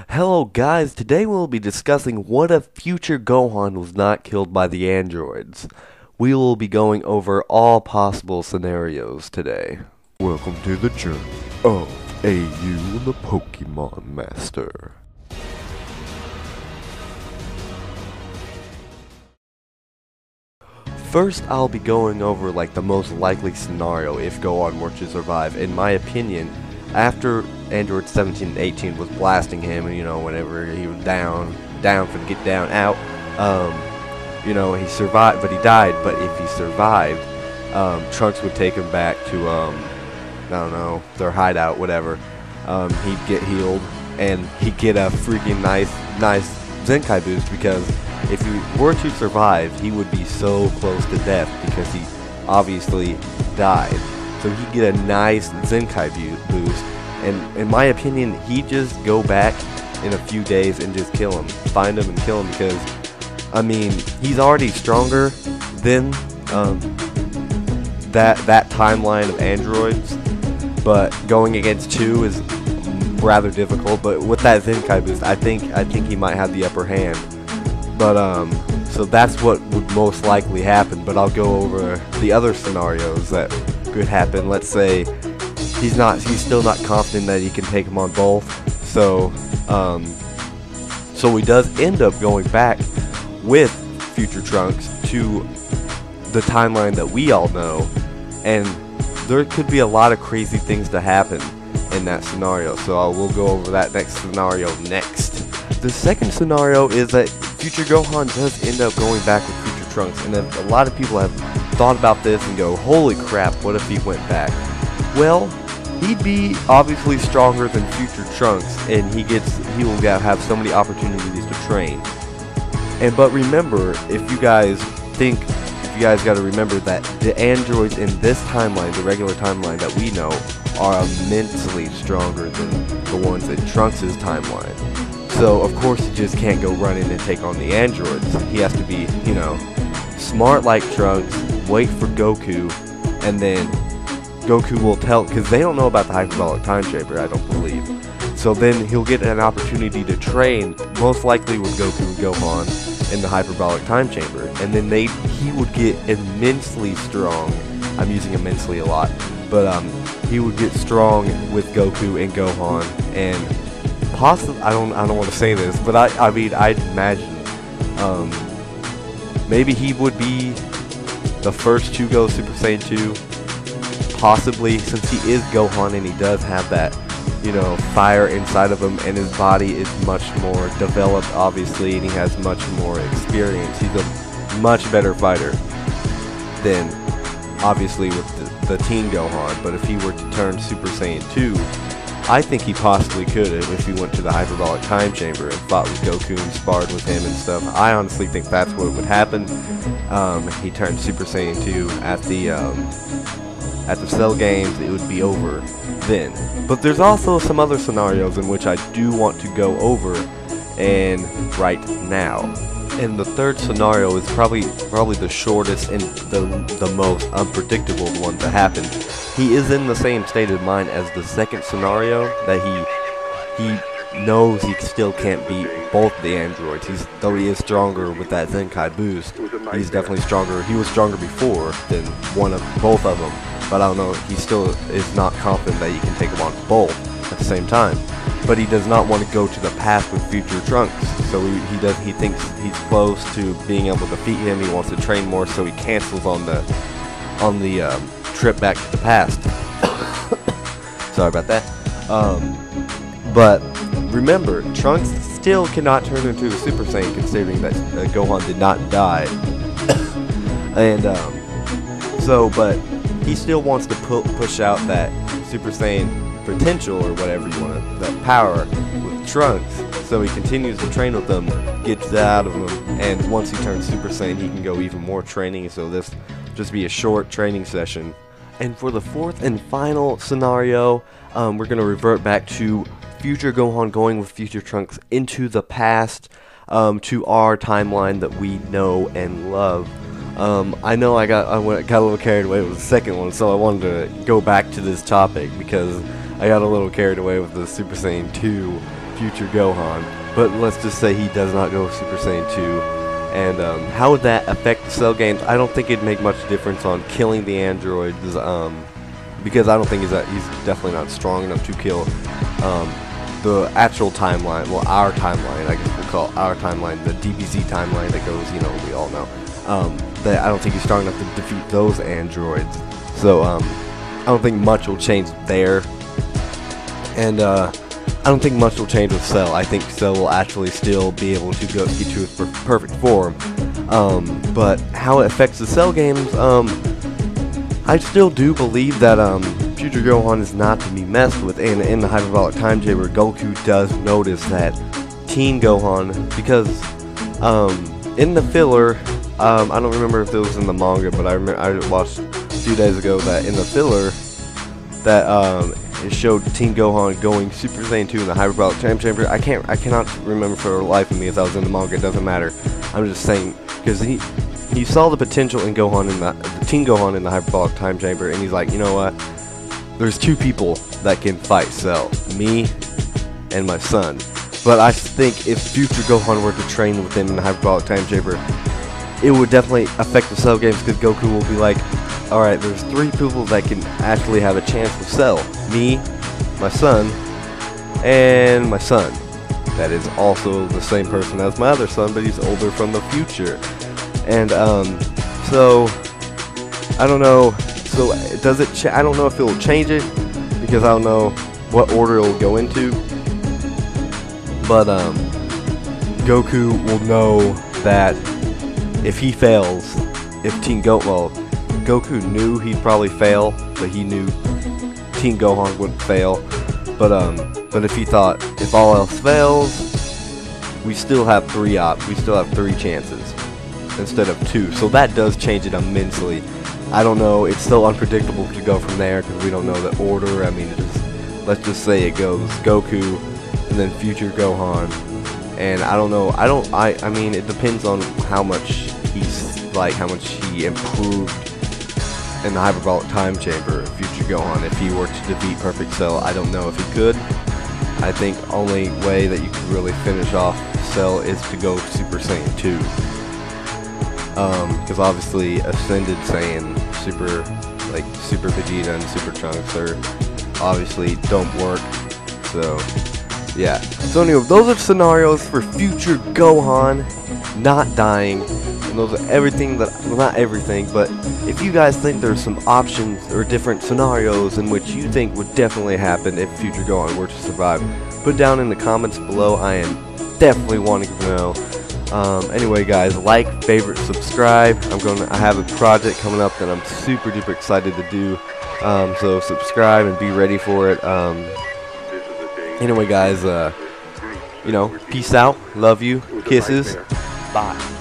Hello guys, today we'll be discussing what if Future Gohan was not killed by the androids. We will be going over all possible scenarios today. Welcome to the journey of AU the Pokemon Master. First, I'll be going over like the most likely scenario if Gohan were to survive. In my opinion, after Android 17 and 18 was blasting him, and whenever he was down for the get down out, he survived, but he died. But if he survived, Trunks would take him back to, I don't know, their hideout, whatever. He'd get healed, and he'd get a freaking nice Zenkai boost, because if he were to survive, he would be so close to death because he obviously died. So he'd get a nice Zenkai boost, and in my opinion, he'd just go back in a few days and just kill him. Find him and kill him, because, I mean, he's already stronger than that timeline of androids, but going against two is rather difficult. But with that Zenkai boost, I think he might have the upper hand. But so that's what would most likely happen. But I'll go over the other scenarios that could happen. Let's say he's still not confident that he can take him on both. So he does end up going back with Future Trunks to the timeline that we all know, and there could be a lot of crazy things to happen in that scenario. So we'll go over that next scenario next. The second scenario is that Future Gohan does end up going back with Future Trunks, and a lot of people have thought about this and go, holy crap, what if he went back? Well, he'd be obviously stronger than Future Trunks, and he will have so many opportunities to train. But remember, if you guys got to remember that the androids in this timeline, the regular timeline that we know, are immensely stronger than the ones in Trunks' timeline. So of course he just can't go run in and take on the androids. He has to be, smart like Trunks, wait for Goku, and then Goku will tell, because they don't know about the hyperbolic time chamber, I don't believe. So then he'll get an opportunity to train, most likely with Goku and Gohan, in the hyperbolic time chamber, and then he would get immensely strong. I'm using immensely a lot, but he would get strong with Goku and Gohan, and possibly, I don't want to say this, but I mean, I'd imagine maybe he would be the first to go Super Saiyan 2, possibly, since he is Gohan and he does have that, fire inside of him, and his body is much more developed, obviously, and he has much more experience. He's a much better fighter than, obviously, with the teen Gohan. But if he were to turn Super Saiyan 2, I think he possibly could if he went to the hyperbolic time chamber and fought with Goku and sparred with him and stuff. I honestly think that's what would happen. He turned Super Saiyan 2 at the Cell Games. It would be over then. But there's also some other scenarios in which I do want to go over, and right now. And the third scenario is probably the shortest and the most unpredictable one to happen. He is in the same state of mind as the second scenario, that he knows he still can't beat both the androids. Though he is stronger with that Zenkai boost, he's definitely stronger. He was stronger before than both of them, but I don't know, he still is not confident that he can take them on both at the same time. But he does not want to go to the past with Future Trunks, so he thinks he's close to being able to defeat him. He wants to train more, so he cancels on the trip back to the past. Sorry about that. But remember, Trunks still cannot turn into a Super Saiyan, considering that Gohan did not die. And but he still wants to push out that Super Saiyan potential, or whatever you want to, that power with Trunks, so he continues to train with them, gets that out of him, and once he turns Super Saiyan, he can go even more training. So this just be a short training session. And for the fourth and final scenario, we're going to revert back to Future Gohan going with Future Trunks into the past, to our timeline that we know and love. I know I got a little carried away with the second one, so I wanted to go back to this topic because I got a little carried away with the Super Saiyan 2 Future Gohan, but let's just say he does not go Super Saiyan 2. And how would that affect the Cell games? I don't think it'd make much difference on killing the androids, because I don't think he's definitely not strong enough to kill the actual timeline. Well, our timeline, I guess we'll call it our timeline, the DBZ timeline that goes, you know, we all know. That I don't think he's strong enough to defeat those androids. So I don't think much will change there. And I don't think much will change with Cell. I think Cell will actually still be able to get to his perfect form. But how it affects the Cell games, I still do believe that Future Gohan is not to be messed with. And in the Hyperbolic Time Chamber, Goku does notice that Teen Gohan, because in the filler, I don't remember if it was in the manga, but I watched a few days ago that in the filler that it showed Teen Gohan going Super Saiyan 2 in the Hyperbolic Time Chamber. I cannot remember for the life of me if that was in the manga. It doesn't matter. I'm just saying because he saw the potential in Gohan in the Teen Gohan in the Hyperbolic Time Chamber, and he's like, you know what? There's two people that can fight Cell, me and my son. But I think if Future Gohan were to train with him in the Hyperbolic Time Chamber, it would definitely affect the Cell games because Goku will be like, alright, there's three people that can actually have a chance with Cell. Me, my son, and my son. That is also the same person as my other son, but he's older from the future. And, so, I don't know. So, does it, I don't know if it will change it, because I don't know what order it will go into. But, Goku will know that if he fails, if Goku knew he'd probably fail, but he knew Teen Gohan wouldn't fail. But if he thought, if all else fails, we still have three chances instead of two. So that does change it immensely. I don't know. It's still unpredictable to go from there because we don't know the order. I mean, let's just say it goes Goku and then Future Gohan, and I don't know. I mean, it depends on how much how much he improved in the Hyperbolic Time Chamber, Future Gohan. If he were to defeat Perfect Cell, I don't know if he could. I think only way that you could really finish off Cell is to go Super Saiyan 2. Because obviously Ascended Saiyan, Super Vegeta and Super Trunks obviously don't work. So, yeah. So anyway, those are scenarios for Future Gohan not dying. And those are everything that, well, not everything, but if you guys think there's some options or different scenarios in which you think would definitely happen if Future Gohan were to survive, put down in the comments below. I am definitely wanting to know. Anyway, guys, like, favorite, subscribe. I have a project coming up that I'm super duper excited to do. So subscribe and be ready for it. Anyway, guys, you know, peace out. Love you. Kisses. Bye.